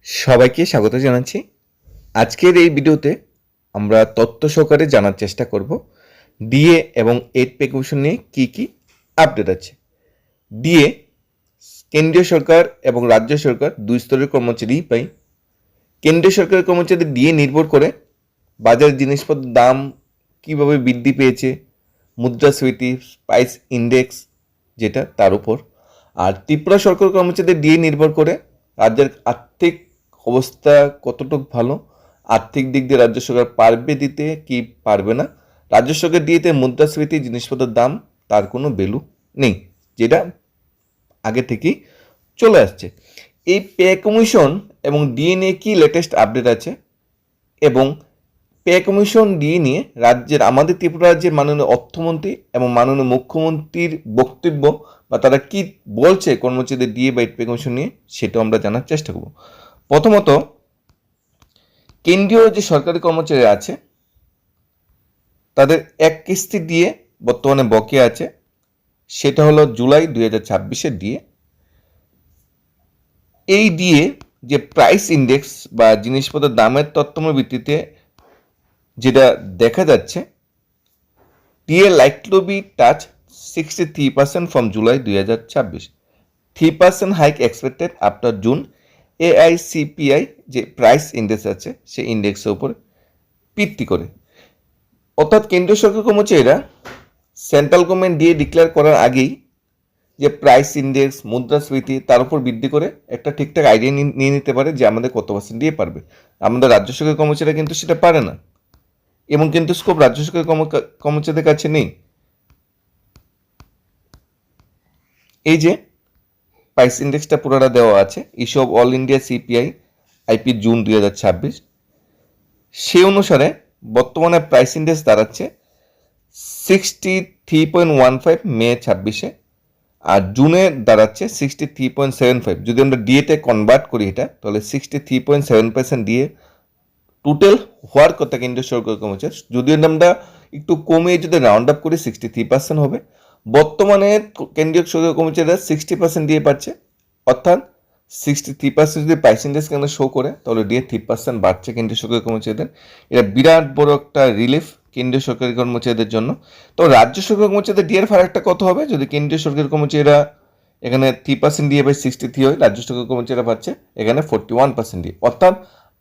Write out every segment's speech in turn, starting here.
সবাইকে স্বাগত জানাচ্ছি। আজকের এই ভিডিওতে আমরা তথ্য সহকারে জানার চেষ্টা করব ডিএ এবং এইট পে কমিশন নিয়ে কি আপডেট আছে। ডিএ কেন্দ্রীয় সরকার এবং রাজ্য সরকার দুই স্তরের কর্মচারীই পায়। কেন্দ্রীয় সরকারের কর্মচারীদের ডিএ নির্ভর করে বাজার জিনিসপত্রের দাম কীভাবে বৃদ্ধি পেয়েছে, মুদ্রাস্ফীতি, প্রাইস ইন্ডেক্স যেটা তার উপর। আর ত্রিপুরা সরকার কর্মচারীদের ডিএ নির্ভর করে রাজ্যের আর্থিক অবস্থা কতটুকু ভালো, আর্থিক দিক দিয়ে রাজ্য সরকার পারবে দিতে কি পারবে না। রাজ্য সরকার ডিএতে মুদ্রাস্ফীতি, জিনিসপত্রের দাম তার কোনো ভ্যালু নেই, যেটা আগে থেকেই চলে আসছে। এই পে কমিশন এবং ডিএ নিয়ে কি লেটেস্ট আপডেট আছে এবং পে কমিশন ডিএ নিয়ে আমাদের ত্রিপুরা রাজ্যের মাননীয় অর্থমন্ত্রী এবং মাননীয় মুখ্যমন্ত্রীর বক্তব্য বা তারা কি বলছে কর্মচারীদের ডিএ বা পে কমিশন নিয়ে, সেটাও আমরা জানার চেষ্টা করব। প্রথমত, কেন্দ্রীয় যে সরকারি কর্মচারী আছে তাদের এক কিস্তি দিয়ে বর্তমানে বকেয়া আছে, সেটা হলো জুলাই 2026-এর ডিএ। এই ডিএ যে প্রাইস ইন্ডেক্স বা জিনিসপত্রের দামের তত্ত্বের ভিত্তিতে যেটা দেখা যাচ্ছে, DA likely be touch 63% from July 2026, 3% hike expected after June. AICPI যে প্রাইস ইন্ডেক্স আছে সেই ইন্ডেক্সের উপর ভিত্তি করে, অর্থাৎ কেন্দ্রীয় সরকার কর্মচারীরা সেন্ট্রাল গভর্নমেন্ট ডিএ ডিক্লেয়ার করার আগেই যে প্রাইস ইন্ডেক্স, মুদ্রাস্ফীতি তার উপর ভিত্তি করে একটা ঠিকঠাক আইডিয়া নিয়ে নিতে পারে যে আমাদের কত পার্সেন্ট ডিএ পারবে। আমাদের রাজ্য সরকার কর্মচারীরা কিন্তু সেটা পারে না, এবং কিন্তু স্কোপ রাজ্য সরকার কর্মচারীদের কাছে নেই। এই যে প্রাইস ইন্ডেক্সটা পুরোটা দেওয়া আছে, issue of all India CPI IP June 2026, সেই অনুসারে বর্তমানে প্রাইস ইন্ডেক্স দাঁড়াচ্ছে 63.15 মে 26-এ, আর জুনে দাঁড়াচ্ছে 63.75। যদি আমরা ডিএতে কনভার্ট করি এটা, তাহলে 63.7% ডিএ টোটাল হওয়ার কথা কেন্দ্রীয় সরকার কর্মচারী। যদি আমরা একটু কমিয়ে যদি রাউন্ড আপ করি 63% হবে। বর্তমানে কেন্দ্রীয় সরকার কর্মচারীরা 60% ডিএ পাচ্ছে, অর্থাৎ 63% যদি প্রাইস ইন্ডেক্স কেন শো করে, তাহলে ডিএ 3% বাড়ছে কেন্দ্রীয় সরকারি কর্মচারীদের। এটা বিরাট বড় একটা রিলিফ কেন্দ্রীয় সরকারি কর্মচারীদের জন্য। তো রাজ্য সরকারি কর্মচারীদের ডিএর ফারাকটা কত হবে? যদি কেন্দ্রীয় সরকারি কর্মচারীরা এখানে 3% ডিএ বাই 63 হয়, রাজ্য সরকারি কর্মচারীরা পাচ্ছে এখানে 41% ডিএ, অর্থাৎ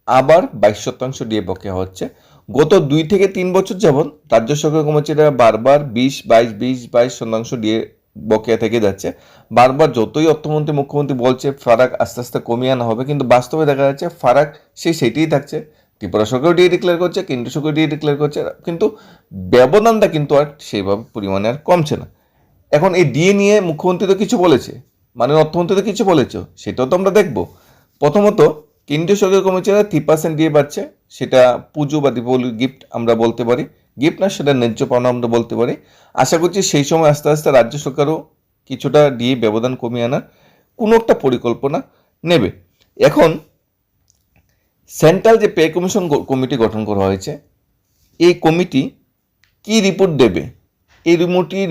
আবার 22% ডিএ বকেয়া হচ্ছে। গত 2 থেকে 3 বছর যাবৎ রাজ্য সরকারি কর্মচারীরা বারবার 20-22 ডিএ বকেয়া থেকে যাচ্ছে। বারবার যতই অর্থমন্ত্রী, মুখ্যমন্ত্রী বলছে ফারাক আস্তে আস্তে কমিয়ে আনা হবে, কিন্তু বাস্তবে দেখা যাচ্ছে ফারাক সেইটাই থাকছে। ত্রিপুরা সরকার ডিএ ডিক্লেয়ার করছে, কেন্দ্র সরকার ডিএ ডিক্লেয়ার করছে, কিন্তু ব্যবধানটা কিন্তু আর সেইভাবে পরিমাণে আর কমছে না। এখন এই ডিএ নিয়ে মুখ্যমন্ত্রী তো কিছু বলেছে, মানে অর্থমন্ত্রী তো কিছু বলেছে, সেটাও তো আমরা দেখব। প্রথমত, কেন্দ্রীয় সরকারি কর্মচারীরা 3% ডিএ পাচ্ছে, সেটা পুজো বা দীপাবলির গিফট আমরা বলতে পারি, গিফট না, সেটা ন্যায্য পাওনা আমরা বলতে পারি। আশা করছি সেই সময় আস্তে আস্তে রাজ্য সরকারও কিছুটা ডিএ ব্যবধান কমিয়ে আনার কোনো একটা পরিকল্পনা নেবে। এখন সেন্ট্রাল যে পে কমিশন কমিটি গঠন করা হয়েছে, এই কমিটি কি রিপোর্ট দেবে, এই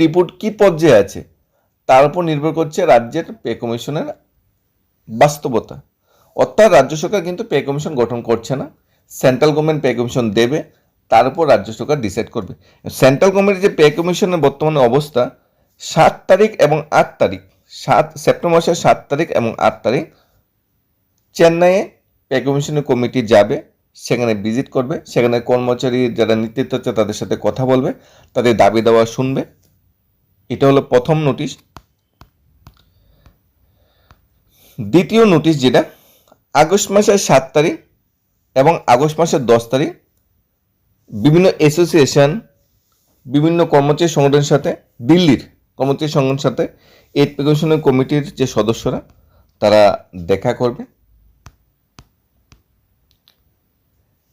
রিপোর্ট কি পর্যায়ে আছে, তার উপর নির্ভর করছে রাজ্যের পে কমিশনের বাস্তবতা। অর্থাৎ রাজ্য সরকার কিন্তু পে কমিশন গঠন করছে না, সেন্ট্রাল গভর্নমেন্ট পে কমিশন দেবে, তার উপর রাজ্য সরকার ডিসাইড করবে। সেন্ট্রাল গভর্নমেন্টের যে পে কমিশনের বর্তমানে অবস্থা, 7 তারিখ এবং 8 তারিখ, সেপ্টেম্বর মাসের 7 তারিখ এবং 8 তারিখ চেন্নাইয়ে পে কমিশনের কমিটি যাবে, সেখানে ভিজিট করবে, সেখানে কর্মচারী যারা নেতৃত্ব হচ্ছে তাদের সাথে কথা বলবে, তাদের দাবি দেওয়া শুনবে। এটা হলো প্রথম নোটিশ। দ্বিতীয় নোটিশ যেটা আগস্ট মাসের 7 তারিখ এবং আগস্ট মাসের 10 তারিখ বিভিন্ন অ্যাসোসিয়েশন, বিভিন্ন কর্মচারী সংগঠনের সাথে, দিল্লির কর্মচারী সংগঠনের সাথে এইট পে কমিশনের কমিটির যে সদস্যরা তারা দেখা করবে।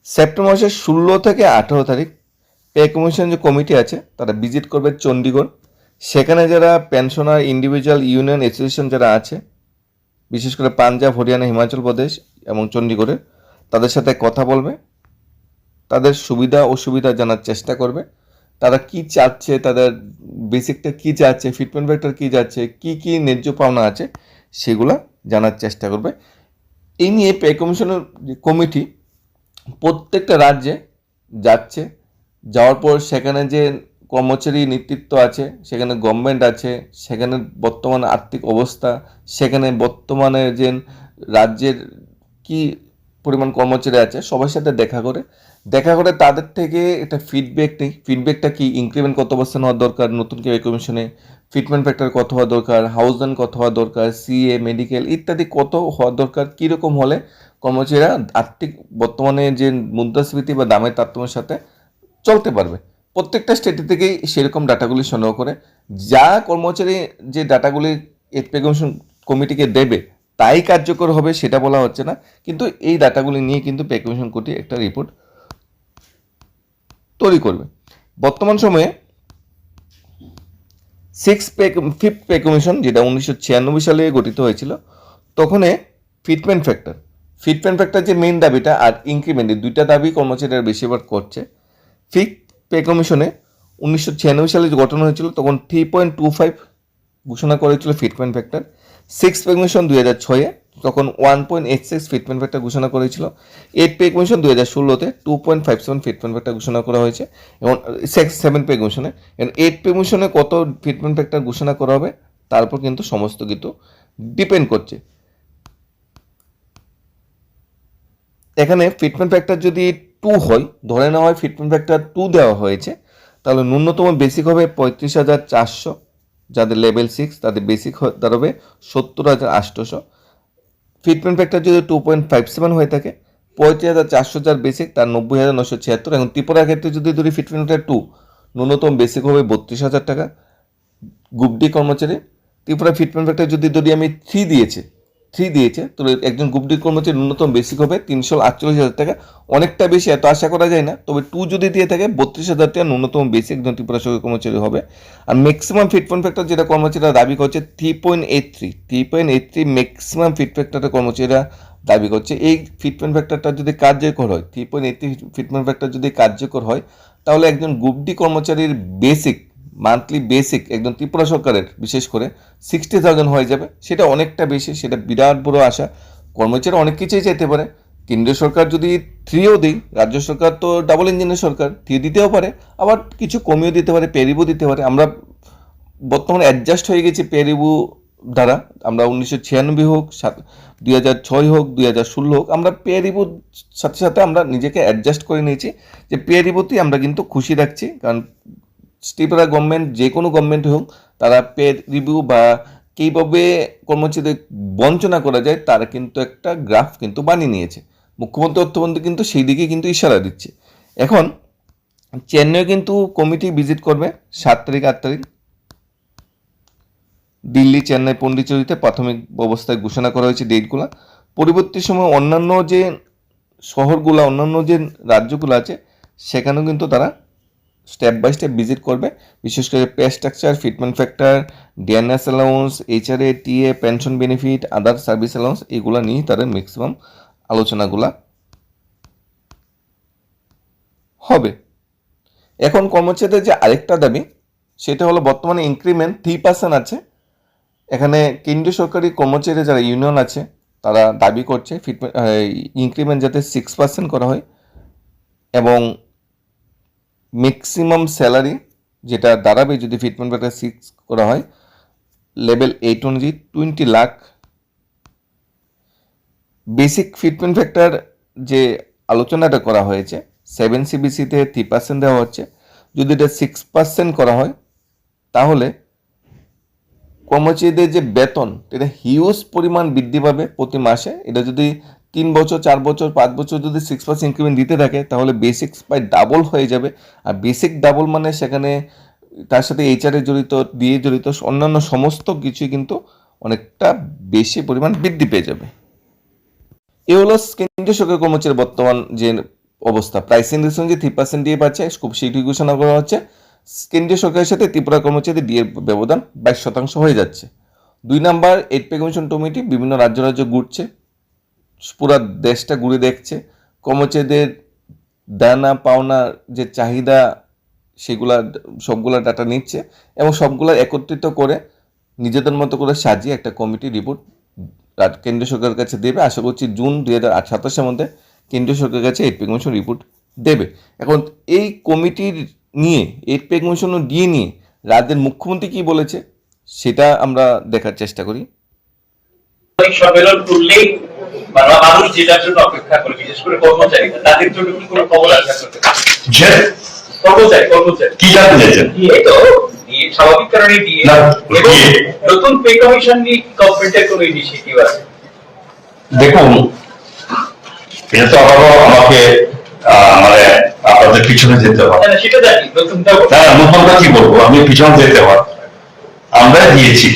সেপ্টেম্বর মাসের 16 থেকে 18 তারিখ পে কমিশন যে কমিটি আছে তারা ভিজিট করবে চণ্ডীগড়। সেখানে যারা পেনশনার, ইন্ডিভিজুয়াল ইউনিয়ন অ্যাসোসিয়েশন যারা আছে, বিশেষ করে পাঞ্জাব, হরিয়ানা, হিমাচল প্রদেশ এবং চণ্ডীগড়ের, তাদের সাথে কথা বলবে, তাদের সুবিধা অসুবিধা জানার চেষ্টা করবে, তারা কি চাচ্ছে, তাদের বেসিকটা কি চাচ্ছে, ফিটমেন্ট ফ্যাক্টর কি যাচ্ছে, কি ন্যায্য পাওনা আছে, সেগুলা জানার চেষ্টা করবে। এই নিয়ে পে কমিশনের যে কমিটি প্রত্যেকটা রাজ্যে যাচ্ছে, যাওয়ার পর সেখানে যে কর্মচারী নেতৃত্ব আছে, সেখানে গভর্নমেন্ট আছে, সেখানে বর্তমান আর্থিক অবস্থা, সেখানে বর্তমানে যে রাজ্যের কি পরিমাণ কর্মচারী আছে সবার সাথে দেখা করে তাদের থেকে একটা ফিডব্যাক নেই। ফিডব্যাকটা কি, ইনক্রিমেন্ট কত পার্সেন্ট হওয়ার দরকার নতুন পে কমিশনে, ফিটমেন্ট ফ্যাক্টর কত হওয়া দরকার, হাউস রেন্ট কত হওয়া দরকার, সিএ মেডিকেল ইত্যাদি কত হওয়া দরকার, কীরকম হলে কর্মচারীরা আর্থিক বর্তমানে যে মুদ্রাস্ফীতি বা দামের তারতম্যের সাথে চলতে পারবে। প্রত্যেকটা স্টেট থেকেই সেরকম ডাটাগুলি সংগ্রহ করে যা কর্মচারী যে ডাটাগুলি পে কমিশন কমিটিকে দেবে তাই কার্যকর হবে সেটা বলা হচ্ছে না, কিন্তু এই ডাটাগুলি নিয়ে কিন্তু পে কমিশন কমিটি একটা রিপোর্ট তৈরি করবে। বর্তমান সময়ে ফিফথ পে কমিশন, যেটা 1996 সালে গঠিত হয়েছিল, তখন ফিটমেন্ট ফ্যাক্টর যে মেইন দাবিটা আর ইনক্রিমেন্ট, দুইটা দাবি কর্মচারীরা বেশিরভাগ করছে। ফিফথ পে কমিশনে 1996 সালে গঠন হয়েছিল, তখন 3.25 ঘোষণা করেছিল fitment factor. Six pay commission 2006-এ তখন 1.86 ফিটমেন্ট ফ্যাক্টর ঘোষণা করেছিল। এইট পে কমিশন 2016-তে 2.57 ফিটমেন্ট ফ্যাক্টর ঘোষণা করা হয়েছে। এবং সেভেন পে কমিশনে, এবং এইট পে কমিশনে কত ফিটমেন্ট ফ্যাক্টর ঘোষণা করা হবে তার উপর কিন্তু সমস্ত কিছু ডিপেন্ড করছে। এখানে ফিটমেন্ট ফ্যাক্টর যদি 2 হয়, ধরে নেওয়া হয় ফিটমেন্ট ফ্যাক্টর 2 দেওয়া হয়েছে, তাহলে ন্যূনতম বেসিক হবে 35,400, যাদের লেভেল 6 তাদের বেসিক দাঁড়াবে 70,800। ফিটমেন্ট ফ্যাক্টর যদি 2.57 হয়ে থাকে, 35,400 যার বেসিক, তার 90,976। এখন ত্রিপুরার ক্ষেত্রে যদি ধরি ফিটমেন্ট ফ্যাক্টর 2, ন্যূনতম বেসিক হবে 32,000 টাকা। গ্রুপ ডি কর্মচারী ত্রিপুরা ফিটমেন্ট ফ্যাক্টর যদি ধরি আমি 3 দিয়েছে, তো একজন গ্রুপ ডি কর্মচারী ন্যূনতম বেসিক হবে 348,000 টাকা। অনেকটা বেশি, এত আশা করা যায় না, তবে 2 যদি দিয়ে থাকে 32,000 টাকা ন্যূনতম বেসিক একজন ত্রিপুরা সরকারি কর্মচারী হবে। আর ম্যাক্সিমাম ফিটমেন্ট ফ্যাক্টর যেটা কর্মচারীরা দাবি করছে 3.83 ম্যাক্সিমাম ফিট ফ্যাক্টরটা কর্মচারীরা দাবি করছে। এই ফিটমেন্ট ফ্যাক্টরটা যদি কার্যকর হয়, 3.83 ফিটমেন্ট ফ্যাক্টর যদি কার্যকর হয়, তাহলে একজন গ্রুপ ডি কর্মচারীর বেসিক মান্থলি বেসিক একদম ত্রিপুরা সরকারের বিশেষ করে 60,000 হয়ে যাবে। সেটা অনেকটা বেশি, সেটা বিরাট বড় আশা। কর্মচারী অনেক কিছুই চাইতে পারে। কেন্দ্রীয় সরকার যদি 3ও দেয়, রাজ্য সরকার তো ডাবল ইঞ্জিনের সরকার, 3 দিতেও পারে, আবার কিছু কমিয়েও দিতে পারে, পেরিবও দিতে পারে। আমরা বর্তমানে অ্যাডজাস্ট হয়ে গেছি পেরিবু দ্বারা। আমরা 1996 হোক, 2006 হোক, 2016 হোক, আমরা পেরিবুর সাথে সাথে আমরা নিজেকে অ্যাডজাস্ট করে নিয়েছি যে পেরিবুতেই আমরা কিন্তু খুশি রাখছি। কারণ ত্রিপুরা গভর্নমেন্ট, যে কোনো গভর্নমেন্ট হোক, তারা পে রিভিউ বা কীভাবে কর্মচারীদের বঞ্চনা করা যায় তার কিন্তু একটা গ্রাফ কিন্তু বানিয়ে নিয়েছে। মুখ্যমন্ত্রী অর্থমন্ত্রী কিন্তু সেই দিকে কিন্তু ইশারা দিচ্ছে। এখন চেন্নাই কিন্তু কমিটি ভিজিট করবে 7 তারিখ 8 তারিখ। দিল্লি, চেন্নাই, পন্ডিচেরিতে প্রাথমিক অবস্থায় ঘোষণা করা হয়েছে ডেটগুলো। পরবর্তী সময় অন্যান্য যে শহরগুলো, অন্যান্য যে রাজ্যগুলো আছে, সেখানেও কিন্তু তারা স্টেপ বাই স্টেপ ভিজিট করবে। বিশেষ করে pay structure, fitment factor, DNS allowance, HRA, TA, pension benefit, other service allowance, এগুলো নিয়ে তাদের ম্যাক্সিমাম আলোচনাগুলা হবে। এখন কর্মচারীদের যে আরেকটা দাবি, সেটা হলো বর্তমানে ইনক্রিমেন্ট 3% আছে। এখানে কেন্দ্রীয় সরকারি কর্মচারী যারা ইউনিয়ন আছে তারা দাবি করছে ইনক্রিমেন্ট যাতে 6% করা হয়, এবং ম্যাক্সিমাম স্যালারি যেটা দাঁড়াবে যদি ফিটমেন্ট ফ্যাক্টর 6 করা হয়, লেভেল 8 অনুযায়ী 20 লাখ। বেসিক ফিটমেন্ট ফ্যাক্টর যে আলোচনাটা করা হয়েছে, 7 সিবিসিতে 3% দেওয়া হচ্ছে। যদি এটা 6% করা হয়, তাহলে কর্মচারীদের যে বেতন, এটা হিউজ পরিমাণ বৃদ্ধি পাবে প্রতি মাসে। এটা যদি 3 বছর, 4 বছর, 5 বছর যদি 6% ইনক্রিমেন্ট দিতে থাকে, তাহলে বেসিক প্রায় ডাবল হয়ে যাবে। আর বেসিক ডাবল মানে সেখানে তার সাথে এইচআরএ জড়িত অন্যান্য সমস্ত কিছুই কিন্তু অনেকটা বেশি পরিমাণ বৃদ্ধি পেয়ে যাবে। এ হলো কেন্দ্রীয় সরকারি কর্মচারী বর্তমান যে অবস্থা। প্রাইস ইন্ডেক্স অনুযায়ী 3% দিয়ে পাচ্ছে, খুব শীঘ্রই ঘোষণা করা হচ্ছে। কেন্দ্রীয় সরকারের সাথে ত্রিপুরা কর্মচারী ডিএর ব্যবধান 22% হয়ে যাচ্ছে। 2 নাম্বার, 8 পে কমিশন কমিটি বিভিন্ন রাজ্য ঘুরছে, পুরা দেশটা ঘুরে দেখছে, কর্মচারীদের দেনা পাওনা যে চাহিদা সেগুলা সবগুলা ডাটা নিচ্ছে, এবং সবগুলা একত্রিত করে নিজেদের মতো করে সাজিয়ে একটা কমিটি রিপোর্ট কেন্দ্রীয় সরকারের কাছে দেবে। আশা করছি জুন 2027-এর মধ্যে কেন্দ্রীয় সরকারের কাছে 8 পে কমিশন রিপোর্ট দেবে। এখন এই কমিটির নিয়ে 8 পে কমিশন দিয়ে নিয়ে রাজ্যের মুখ্যমন্ত্রী কি বলেছে সেটা আমরা দেখার চেষ্টা করি। সম্মেলন করলেই মানুষ যেটার জন্য অপেক্ষা করে, বিশেষ করে কর্মচারী, তাদের জন্য কি কোনো খবর আছে? কর্মচারী কি জানতে চাইছেন? এই তো স্বাভাবিক কারণে দিয়ে এবং নতুন পে কমিশন নিয়ে গভর্নমেন্টের কোনো ইনিশিয়েটিভ আছে? দেখুন, এটা তো আবারও আমাকে মানে আপনাদের পিছনে যেতে হয়। সেটা জানি, নতুনটা কি বলবো, আমি পিছনে যেতে হয়। আমরা দিয়েছি,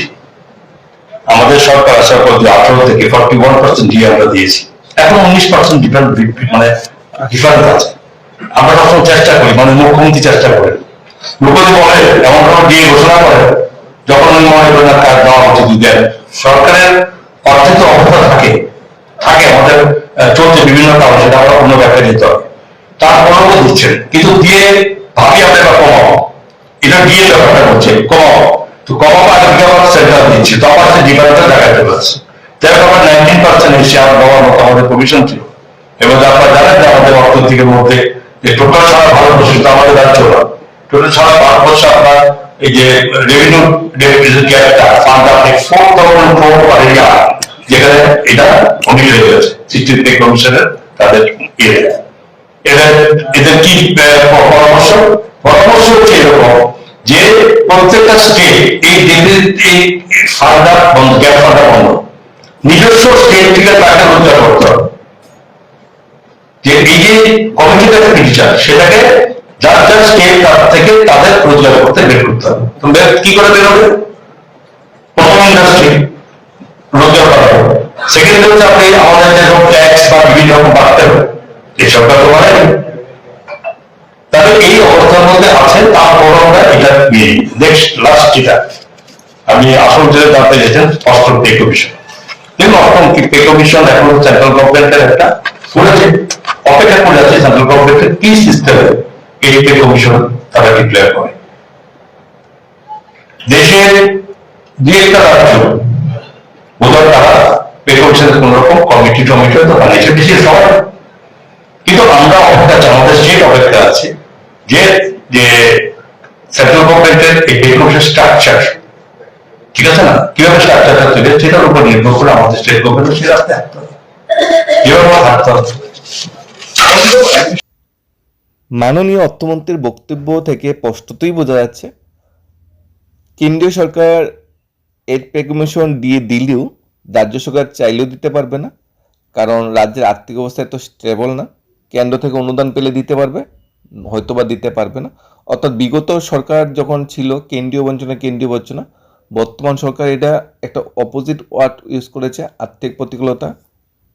আমাদের সরকার আসার পর 18 থেকে 41% দিয়ে আমরা দিয়েছি, এখন 19% মানে ডিফারেন্স আছে। আমরা সবসময় চেষ্টা করি, মানে মুখ্যমন্ত্রী চেষ্টা করেন, মুখ্যমন্ত্রী বলে এমন ভাবে দিয়ে ঘোষণা করে যখন আমি মনে করি না কাজ দেওয়া উচিত দেন। সরকারের অর্থিত অবস্থা থাকে থাকে আমাদের চলছে বিভিন্ন কারণ, সেটা আমরা অন্য ব্যাপারে দিতে হবে, তারপরেও দিচ্ছেন, কিন্তু দিয়ে ভাবি আমরা কমাবো, এটা দিয়ে ব্যাপারটা হচ্ছে কমাবো, তো কমাবো আগে আবার সেন্ট্রাল দিচ্ছি, তখন সে ডিফারেন্সটা দেখাতে পারছে। যাই হোক, আমার 19% এর শেয়ার দেওয়ার মতো আমাদের কমিশন ছিল। এবং আপনারা জানেন যে আমাদের অর্থনীতির মধ্যে যে টোটাল সারা ভারতবর্ষ, আমাদের রাজ্য না, টোটাল সারা ভারতবর্ষে আপনার এই যে রেভিনিউ ক্যাপিটা ফান্ড আপনি 4,000 crore পার ইয়ার, যেখানে এটা অনেক হয়ে গেছে 60 পে কমিশনের তাদের এদের কি পরামর্শ হচ্ছে এরকম যে প্রত্যেকটা স্টেট এই দিল্লির এই ফান্ডা বন্ধ, গ্যাপ ফান্ডা বন্ধ, নিজস্ব স্টেট থেকে তাকে রোজগার করতে হবে। যে এই যে কমিটিটা ফিচার, সেটাকে যার যার স্টেট তার থেকে তাদের রোজগার করতে বের করতে হবে। তোমরা কি করে বের হবে? প্রথম ইন্ডাস্ট্রি রোজগার করা হবে, সেকেন্ড হচ্ছে আপনি আমাদের যে ট্যাক্স বা বিভিন্ন রকম বাড়তে হবে, এই সরকার তো মানে তাহলে এই অবস্থার মধ্যে আছে। তারপর আমরা এটা নিয়ে নেক্সট লাস্ট যেটা আমি আসল যেটা জানতে চাইছেন অষ্টম পে কমিশন। দেখুন, অষ্টম পে কমিশন এখন সেন্ট্রাল গভর্নমেন্টের একটা করেছে, অপেক্ষা করে আছে সেন্ট্রাল গভর্নমেন্টের কি সিস্টেমে এই পে কমিশন তারা ডিক্লেয়ার করে। দেশের যে একটা রাজ্য বোধহয় তারা পে কমিশনের কোন রকম কমিটি টমিটি তো বানিয়েছে দেশের সবাই, কিন্তু আমরা অপেক্ষা আছি, আমাদের স্টেট অপেক্ষা আছে যে যে সেন্ট্রাল গভর্নমেন্টের এই পে কমিশন স্ট্রাকচার ঠিক আছে না, কিভাবে স্ট্রাকচারটা তৈরি, সেটার উপর নির্ভর করে আমাদের স্টেট গভর্নমেন্ট সে রাখতে হবে। মাননীয় অর্থমন্ত্রীর বক্তব্য থেকে স্পষ্টতই বোঝা যাচ্ছে কেন্দ্রীয় সরকার 8 পে কমিশন দিয়ে দিলেও রাজ্য সরকার চাইলেও দিতে পারবে না, কারণ রাজ্যের আর্থিক অবস্থা এত স্টেবল না। কেন্দ্র থেকে অনুদান পেলে দিতে পারবে, হয়তোবা দিতে পারবে না। অর্থাৎ বিগত সরকার যখন ছিল কেন্দ্রীয় বঞ্চনা, বর্তমান সরকার এটা একটা অপোজিট ওয়ার্ড ইউজ করেছে, আর্থিক প্রতিকূলতা,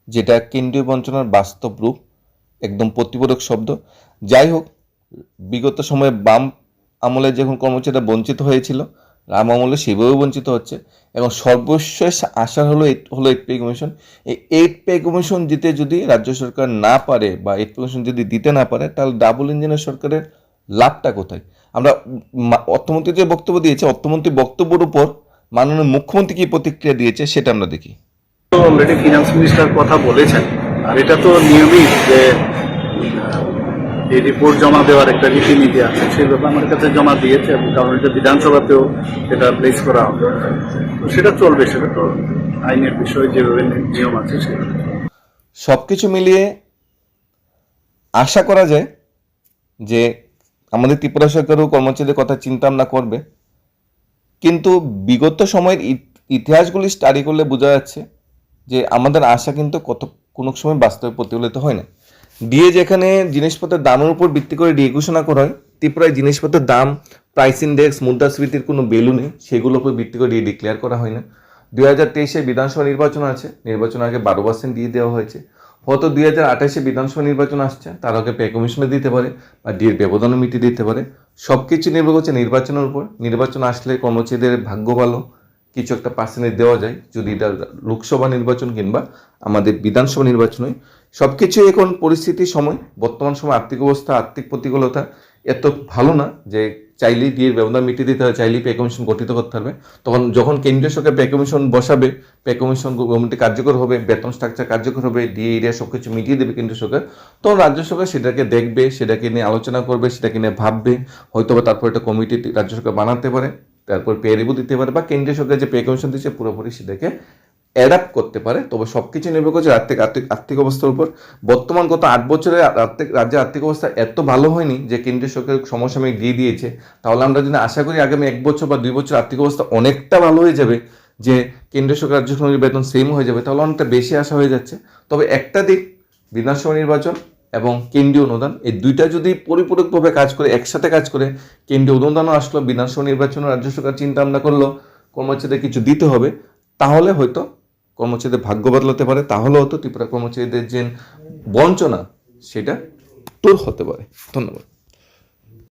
যেটা কেন্দ্রীয় বঞ্চনার বাস্তব রূপ, একদম প্রতিপূরক শব্দ। যাই হোক, বিগত সময়ে বাম আমলে যখন কর্মচারীরা বঞ্চিত হয়েছিল, রাম আমলে সেভাবেও বঞ্চিত হচ্ছে। এবং সর্বশেষ আশা হলো 8 পে কমিশন। এই 8 পে কমিশন দিতে যদি রাজ্য সরকার না পারে বা 8 পে কমিশন যদি দিতে না পারে, তাহলে ডাবল ইঞ্জিনের সরকারের লাভটা কোথায়? আমরা অর্থমন্ত্রী যে বক্তব্য দিয়েছে, অর্থমন্ত্রী বক্তব্যের উপর মাননীয় মুখ্যমন্ত্রী কি প্রতিক্রিয়া দিয়েছে সেটা আমরা দেখি। অলরেডি ফিনান্স মিনিস্টার কথা বলেছেন, আর এটা তো নিয়মিত যে এই রিপোর্ট জমা দেওয়ার একটা রীতিনীতি আছে, সেগুলো আমার কাছে জমা দিয়েছে, কারণ এটা বিধানসভাতেও এটা প্লেস করা হবে, তো সেটা চলবে, সেটা তো আইনের বিষয়ে যেভাবে নিয়ম আছে সেটা। সবকিছু মিলিয়ে আশা করা যায় যে আমাদের ত্রিপুরা সরকারও কর্মচারীদের কথা চিন্তা ভাবনা করবে, কিন্তু বিগত সময়ের ইতিহাসগুলি স্টাডি করলে বোঝা যাচ্ছে যে আমাদের আশা কিন্তু কোনো সময় বাস্তবে প্রতিফলিত হয় না। ডিএ যেখানে জিনিসপত্রের দামের উপর ভিত্তি করে ডিএ ঘোষণা করা হয়, ত্রিপুরায় জিনিসপত্রের দাম, প্রাইস ইন্ডেক্স, মুদ্রাস্ফীতির কোনো ভ্যালু নেই, সেগুলোর উপর ভিত্তি করে ডিএ ডিক্লেয়ার করা হয় না। 2023-এ বিধানসভা নির্বাচন আছে, নির্বাচনের আগে 12% দিয়ে দেওয়া হয়েছে। হয়তো 2028-এ বিধানসভা নির্বাচন আসছে, তার আগে পে কমিশনে দিতে পারে বা ডিএর ব্যবধানও মিটিয়ে দিতে পারে। সব কিছু নির্ভর করছে নির্বাচনের উপর। নির্বাচন আসলে কর্মচারীদের ভাগ্য ভালো, কিছু একটা পার্সেন্টেজ দেওয়া যায়, যদি এটা লোকসভা নির্বাচন কিংবা আমাদের বিধানসভা নির্বাচন হয়। সব কিছুই এখন পরিস্থিতির সময়, বর্তমান সময় আর্থিক অবস্থা, আর্থিক প্রতিকূলতা এত ভালো না যে চাইলেই ডিএর ব্যবধান মিটিয়ে দিতে হবে, চাইলেই পে কমিশন গঠিত করতে হবে। তখন যখন কেন্দ্রীয় সরকার পে কমিশন বসাবে, পে কমিশন গভর্নমেন্টে কার্যকর হবে, বেতন স্ট্রাকচার কার্যকর হবে, ডিএ এরিয়া সব কিছু মিটিয়ে দেবে কেন্দ্রীয় সরকার, তখন রাজ্য সরকার সেটাকে দেখবে, সেটাকে নিয়ে আলোচনা করবে, সেটাকে নিয়ে ভাববে, হয়তো বা তারপর একটা কমিটি রাজ্য সরকার বানাতে পারে, তারপর পে রিভিউ দিতে পারে, বা কেন্দ্রীয় সরকার যে পে কমিশন দিচ্ছে পুরোপুরি সেটাকে অ্যাডাপ্ট করতে পারে। তবে সব কিছু নির্ভর করছে আর্থিক অবস্থার উপর। বর্তমান গত 8 বছরে রাজ্যের আর্থিক অবস্থা এত ভালো হয়নি যে কেন্দ্রীয় সরকার সমসাময়িক দিয়ে দিয়েছে। তাহলে আমরা যদি আশা করি আগামী 1 বছর বা 2 বছর আর্থিক অবস্থা অনেকটা ভালো হয়ে যাবে, যে কেন্দ্রীয় সরকার রাজ্য সরকারের বেতন সেম হয়ে যাবে, তাহলে অনেকটা বেশি আশা হয়ে যাচ্ছে। তবে একটা দিক, বিধানসভা নির্বাচন এবং কেন্দ্রীয় অনুদান, এই দুইটা যদি পরিপূরকভাবে কাজ করে, একসাথে কাজ করে, কেন্দ্রীয় অনুদানও আসলো, বিধানসভা নির্বাচনও রাজ্য সরকার চিন্তা ভাবনা করলো কর্মচারীদের কিছু দিতে হবে, তাহলে হয়তো কর্মচারীদের ভাগ্য বদলাতে পারে, তাহলে হয়তো ত্রিপুরা কর্মচারীদের যে বঞ্চনা সেটা দূর হতে পারে। ধন্যবাদ।